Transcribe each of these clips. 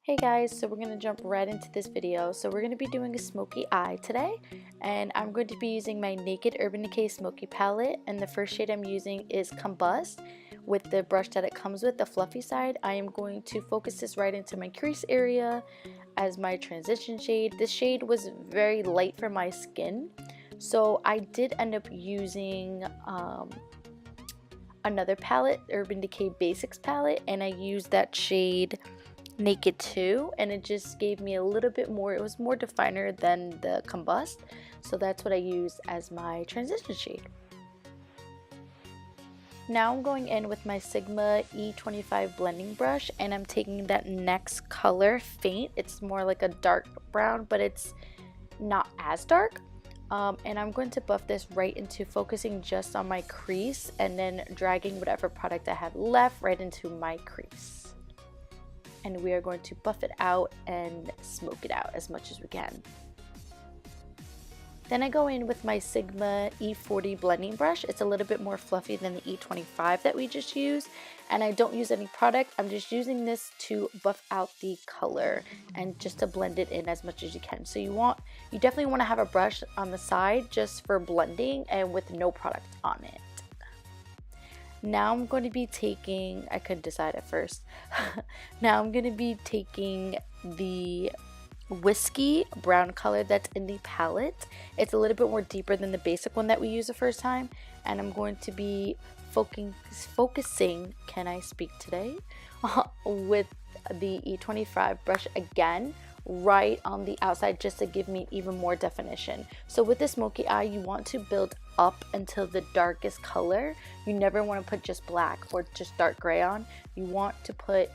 Hey guys, so we're going to jump right into this video. So we're going to be doing a smoky eye today, and I'm going to be using my Naked Urban Decay Smoky palette, and the first shade I'm using is Combust with the brush that it comes with, the fluffy side. I am going to focus this right into my crease area as my transition shade. This shade was very light for my skin, so I did end up using another palette, Urban Decay Basics palette, and I used that shade Naked 2, and it just gave me a little bit more, it was more definer than the Combust, so that's what I used as my transition shade. Now I'm going in with my Sigma E25 blending brush, and I'm taking that next color, Faint. It's more like a dark brown, but it's not as dark. And I'm going to buff this right into focusing just on my crease, and then dragging whatever product I have left right into my crease. And we are going to buff it out and smoke it out as much as we can. Then I go in with my Sigma E40 blending brush. It's a little bit more fluffy than the E25 that we just used, and I don't use any product. I'm just using this to buff out the color and just to blend it in as much as you can. So you definitely want to have a brush on the side just for blending and with no product on it. Now I'm going to be taking, I couldn't decide at first. Now I'm going to be taking the Whiskey brown color that's in the palette. It's a little bit more deeper than the basic one that we used the first time. And I'm going to be focusing, can I speak today? With the E25 brush again, right on the outside, just to give me even more definition. So with the smoky eye, you want to build up until the darkest color. You never want to put just black or just dark gray on. You want to put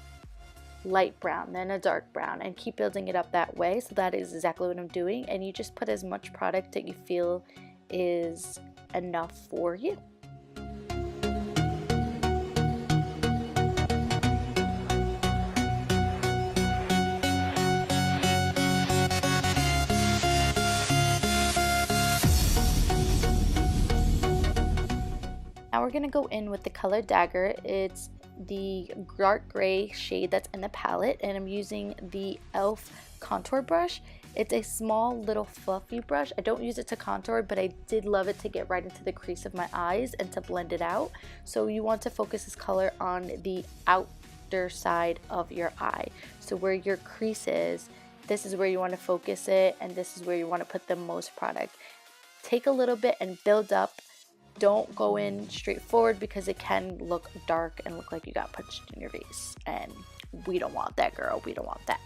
light brown, then a dark brown, and keep building it up that way. So that is exactly what I'm doing, and you just put as much product that you feel is enough for you. Now we're going to go in with the color Dagger. It's the dark gray shade that's in the palette, and I'm using the e.l.f. contour brush. It's a small little fluffy brush. I don't use it to contour, but I did love it to get right into the crease of my eyes and to blend it out. So you want to focus this color on the outer side of your eye. So where your crease is, this is where you want to focus it, and this is where you want to put the most product. Take a little bit and build up. Don't go in straight forward because it can look dark and look like you got punched in your face, and we don't want that, girl. We don't want that.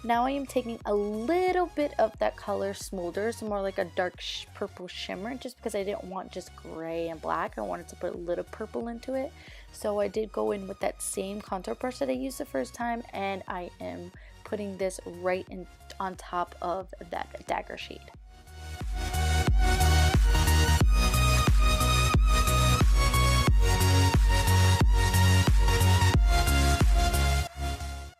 Now I am taking a little bit of that color Smolder, so more like a dark purple shimmer, just because I didn't want just gray and black. I wanted to put a little purple into it. So I did go in with that same contour brush that I used the first time, and I am putting this right in on top of that Dagger shade.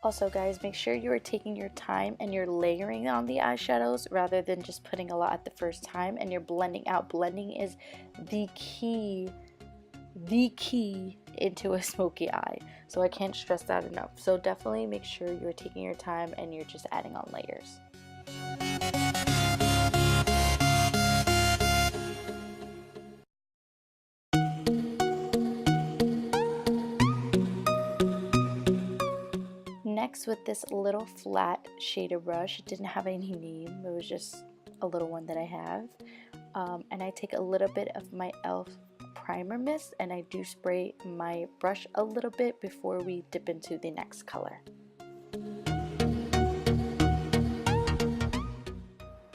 Also guys, make sure you are taking your time and you're layering on the eyeshadows rather than just putting a lot at the first time, and you're blending out. Blending is the key into a smoky eye. So I can't stress that enough. So definitely make sure you're taking your time and you're just adding on layers. Next, with this little flat shader brush, it didn't have any name, it was just a little one that I have, and I take a little bit of my e.l.f. primer mist, and I do spray my brush a little bit before we dip into the next color.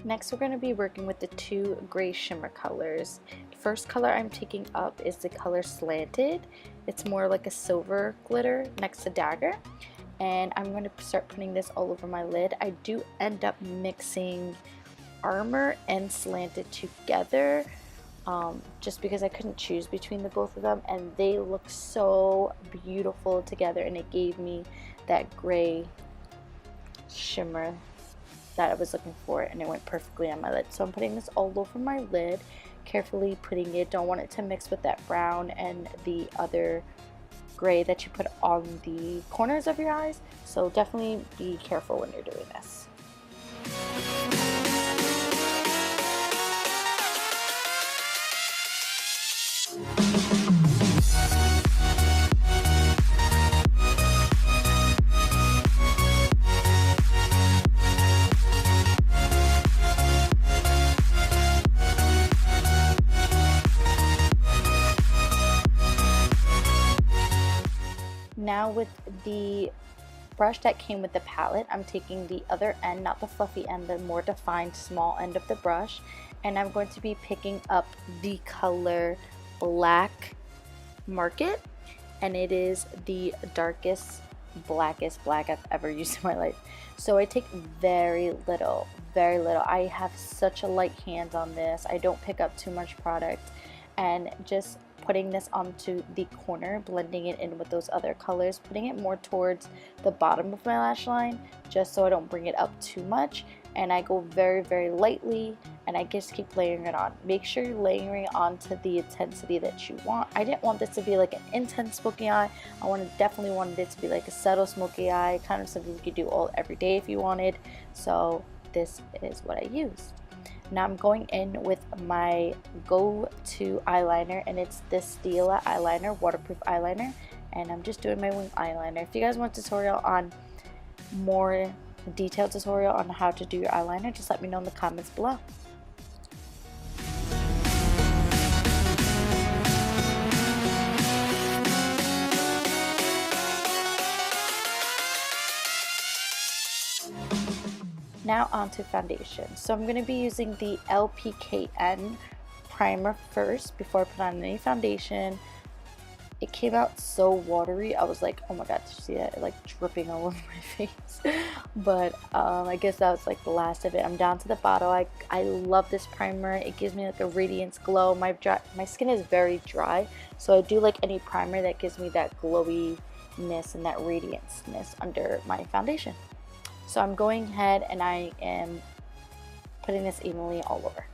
Next, we're going to be working with the two gray shimmer colors. The first color I'm taking up is the color Slanted. It's more like a silver glitter next to Dagger. and I'm going to start putting this all over my lid. I do end up mixing Armor and Slanted together, just because I couldn't choose between the both of them, and they look so beautiful together, and it gave me that gray shimmer that I was looking for, and it went perfectly on my lid. So I'm putting this all over my lid, carefully putting it. Don't want it to mix with that brown and the other gray that you put on the corners of your eyes, so definitely be careful when you're doing this. Now with the brush that came with the palette, I'm taking the other end, not the fluffy end, the more defined small end of the brush, and I'm going to be picking up the color Black Market, and it is the darkest, blackest black I've ever used in my life. So I take very little, very little. I have such a light hand on this. I don't pick up too much product, and just putting this onto the corner, blending it in with those other colors, putting it more towards the bottom of my lash line, just so I don't bring it up too much. And I go very, very lightly, and I just keep layering it on. Make sure you're layering it onto the intensity that you want. I didn't want this to be like an intense smoky eye. Definitely wanted it to be like a subtle smoky eye, kind of something you could do every day if you wanted. So this is what I used. Now I'm going in with my go-to eyeliner, and it's this Stila eyeliner, waterproof eyeliner, and I'm just doing my wing eyeliner. If you guys want a tutorial on more detailed tutorial on how to do your eyeliner, just let me know in the comments below. Now onto foundation. So I'm going to be using the LPKN primer first before I put on any foundation. It came out so watery. I was like, oh my god, did you see that? It like dripping all over my face. But I guess that was like the last of it. I'm down to the bottle. I love this primer. It gives me like a radiance glow. My skin is very dry, so I do like any primer that gives me that glowiness and that radiance-ness under my foundation. So I'm going ahead and I am putting this evenly all over.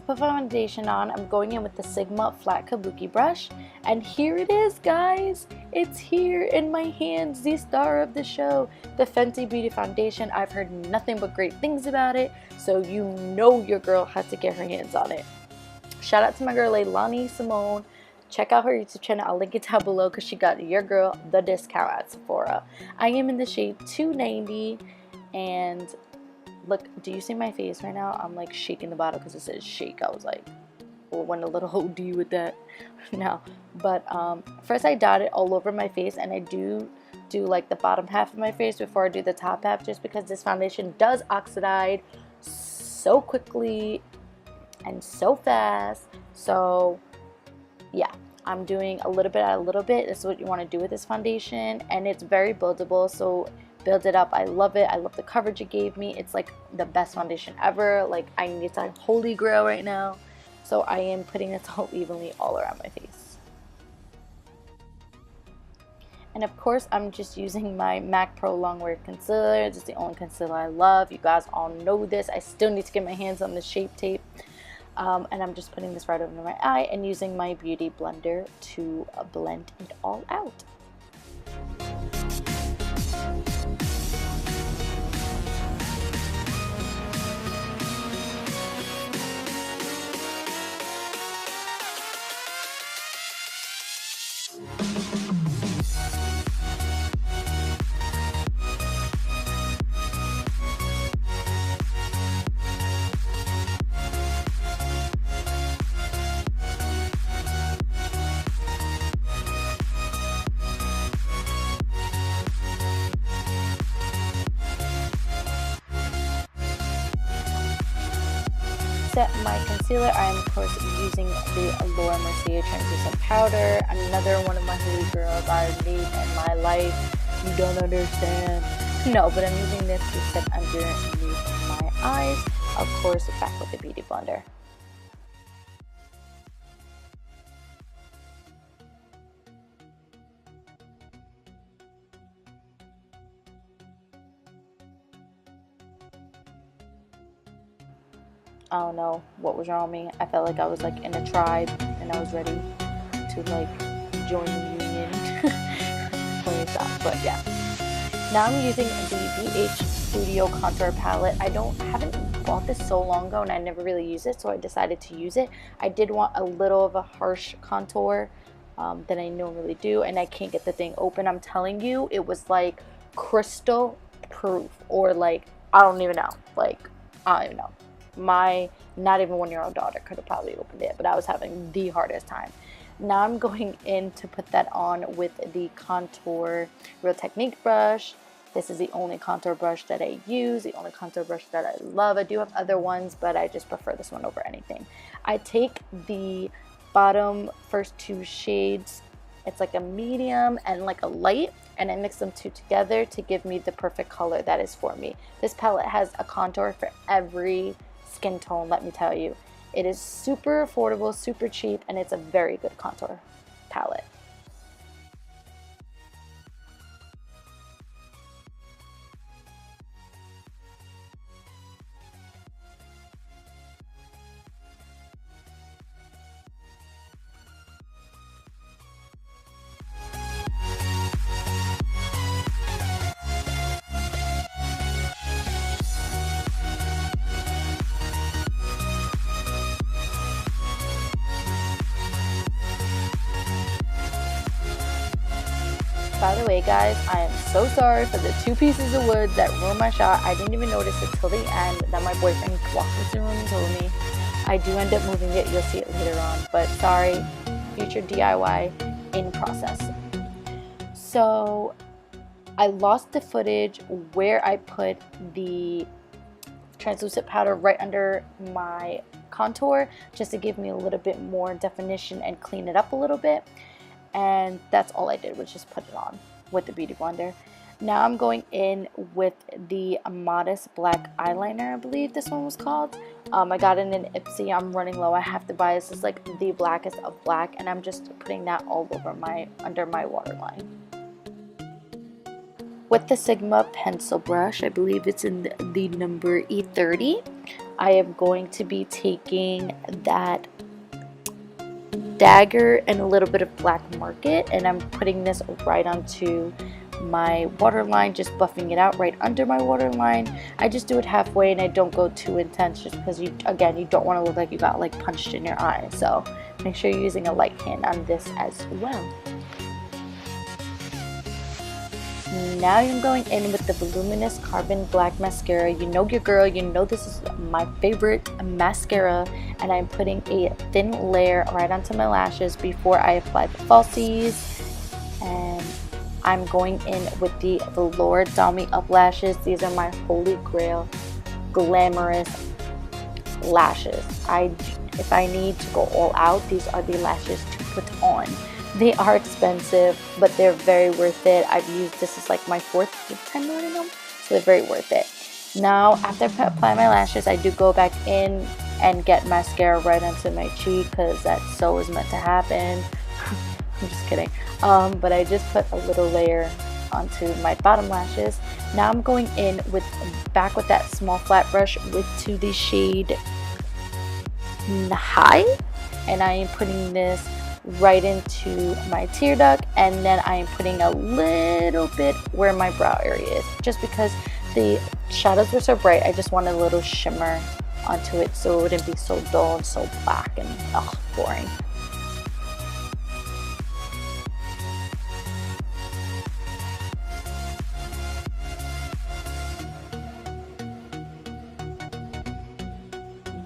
Put foundation on, I'm going in with the Sigma flat kabuki brush, and here it is, guys. It's here in my hands, the star of the show, the Fenty Beauty foundation. I've heard nothing but great things about it, so you know your girl had to get her hands on it. Shout out to my girl Leilani Simone. Check out her YouTube channel. I'll link it down below because she got your girl the discount at Sephora. I am in the shade 290, and look, do you see my face right now? I'm like shaking the bottle because it says shake. I was like, well, went a little OD with that. No, but first I dot it all over my face, and I do like the bottom half of my face before I do the top half, just because this foundation does oxidize so quickly and so fast. So yeah, I'm doing a little bit at a little bit. This is what you want to do with this foundation, and it's very buildable, so build it up. I love it. I love the coverage it gave me. It's like the best foundation ever. Like, I need it's a holy grail right now. So I am putting this all evenly all around my face. And of course, I'm just using my MAC Pro Longwear Concealer. This is the only concealer I love. You guys all know this. I still need to get my hands on the Shape Tape. And I'm just putting this right over my eye and using my Beauty Blender to blend it all out. set my concealer, I am of course using the Laura Mercier translucent powder. Another one of my holy girls I need in my life. You don't understand. No, but I'm using this to set underneath my eyes. Of course, back with the Beauty Blender. I don't know what was wrong with me. I felt like I was like in a tribe and I was ready to like join the union. Funny stuff, but yeah. Now I'm using the BH Studio Contour Palette. Haven't bought this so long ago and I never really use it, so I decided to use it. I did want a little of a harsh contour that I normally do, and I can't get the thing open. I'm telling you, it was like crystal proof, or like, I don't even know. Like, I don't even know. My not even 1-year-old daughter could have probably opened it, but I was having the hardest time. Now I'm going in to put that on with the Contour Real Technique brush. This is the only contour brush that I use, the only contour brush that I love. I do have other ones, but I just prefer this one over anything. I take the bottom first two shades, it's like a medium and like a light, and I mix them two together to give me the perfect color that is for me. This palette has a contour for every skin tone, let me tell you. It is super affordable, super cheap, and it's a very good contour palette. By the way, guys, I am so sorry for the 2 pieces of wood that ruined my shot. I didn't even notice it till the end that my boyfriend walked into the room and told me. I do end up moving it. You'll see it later on. But sorry, future DIY in process. So I lost the footage where I put the translucent powder right under my contour, just to give me a little bit more definition and clean it up a little bit. And that's all I did, was just put it on with the Beauty Blender. Now I'm going in with the Modest Black Eyeliner, I believe this one was called. I got it in Ipsy. I'm running low. I have to buy this. It's like the blackest of black, and I'm just putting that all over under my waterline. With the Sigma pencil brush, I believe it's in the number E30, I am going to be taking that dagger and a little bit of black market, and I'm putting this right onto my waterline, just buffing it out right under my waterline. I just do it halfway and I don't go too intense, just because you don't want to look like you got like punched in your eye. So make sure you're using a light hand on this as well. Now I'm going in with the Voluminous Carbon Black Mascara. You know your girl, you know this is my favorite mascara, and I'm putting a thin layer right onto my lashes before I apply the falsies. And I'm going in with the Velour Doll Me Up lashes. These are my holy grail glamorous lashes. If I need to go all out, these are the lashes to put on. They are expensive, but they're very worth it. I've used this is like my 5th time wearing them, so they're very worth it. Now, after I apply my lashes, I do go back in and get mascara right onto my cheek, because that so is meant to happen. I'm just kidding. But I just put a little layer onto my bottom lashes. Now I'm going in back with that small flat brush to the shade High, and I am putting this right into my tear duct, and then I am putting a little bit where my brow area is, just because the shadows were so bright. I just wanted a little shimmer onto it so it wouldn't be so dull and so black and boring.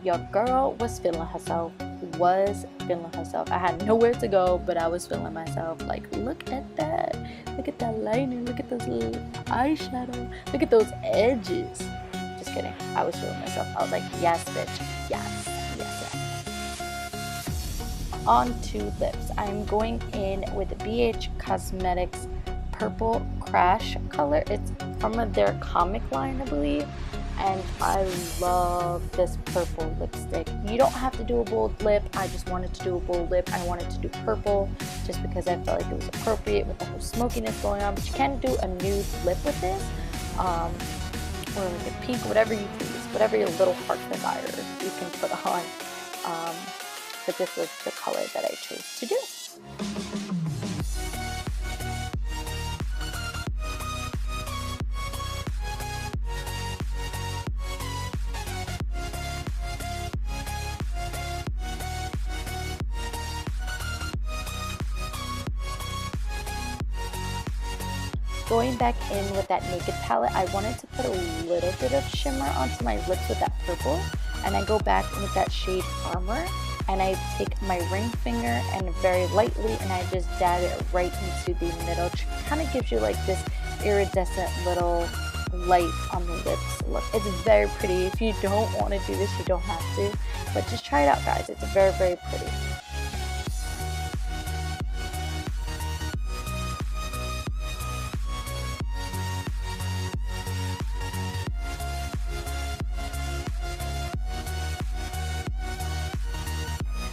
Your girl was feeling herself. I had nowhere to go, but I was feeling myself. Like, look at that. Look at that liner. Look at those little eyeshadow. Look at those edges. Just kidding. I was feeling myself. I was like, yes, bitch. Yes. On to lips. I'm going in with the BH Cosmetics Purple Crash color. It's from their comic line, I believe, and I love this purple lipstick. You don't have to do a bold lip. I just wanted to do a bold lip. I wanted to do purple just because I felt like it was appropriate with the whole smokiness going on, but you can do a nude lip with this, or like a pink, whatever you please, whatever your little heart desires you can put on, but this was the color that I chose to do. Going back in with that Naked palette, I wanted to put a little bit of shimmer onto my lips with that purple, and I go back in with that shade Armor, and I take my ring finger and very lightly, and I just dab it right into the middle. It kind of gives you like this iridescent little light on the lips. Look, it's very pretty. If you don't want to do this, you don't have to, but just try it out, guys. It's very, very pretty.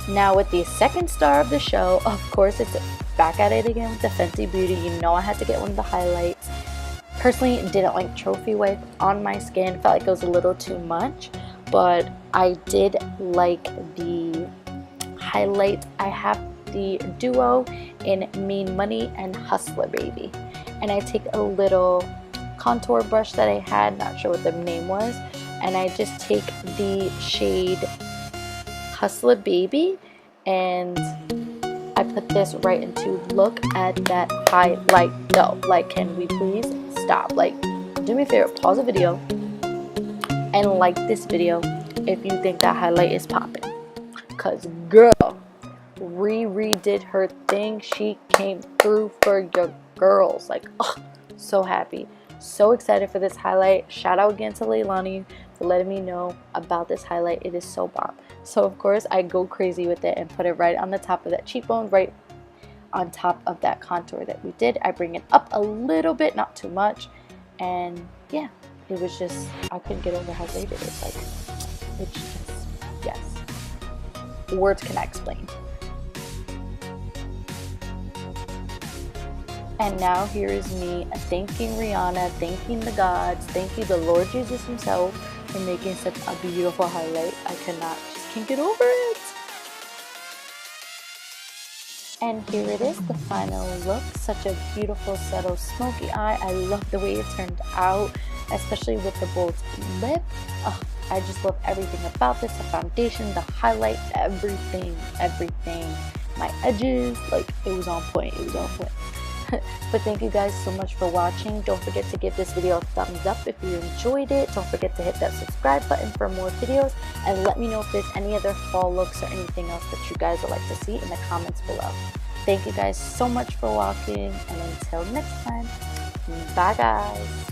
Now with the second star of the show, of course, it's back at it again with the Fenty Beauty. You know I had to get one of the highlights. Personally, didn't like Trophy Wipe on my skin. Felt like it was a little too much, but I did like the highlight. I have the duo in Mean Money and Hustler Baby. And I take a little contour brush that I had, not sure what the name was, and I just take the shade Hustler Baby, and I put this right into, look at that highlight though. Like, can we please stop? Like, do me a favor, pause the video and like this video if you think that highlight is popping, cause girl, Riri did her thing. She came through for your girls. Like, oh, so happy, so excited for this highlight. Shout out again to Leilani for letting me know about this highlight. It is so bomb. So of course I go crazy with it and put it right on the top of that cheekbone, right on top of that contour that we did. I bring it up a little bit, not too much, and yeah, it was just, I couldn't get over how great it is. Like, it's just, yes, words cannot explain. And now here is me thanking Rihanna, thanking the gods, thanking the Lord Jesus himself for making such a beautiful highlight. I can't get over it. And here it is, the final look. Such a beautiful, subtle, smoky eye. I love the way it turned out, especially with the bold lip. Oh, I just love everything about this. The foundation, the highlight, everything. My edges, like, it was on point. But thank you guys so much for watching. Don't forget to give this video a thumbs up if you enjoyed it. Don't forget to hit that subscribe button for more videos, and let me know if there's any other fall looks or anything else that you guys would like to see in the comments below. Thank you guys so much for watching, and until next time, bye guys.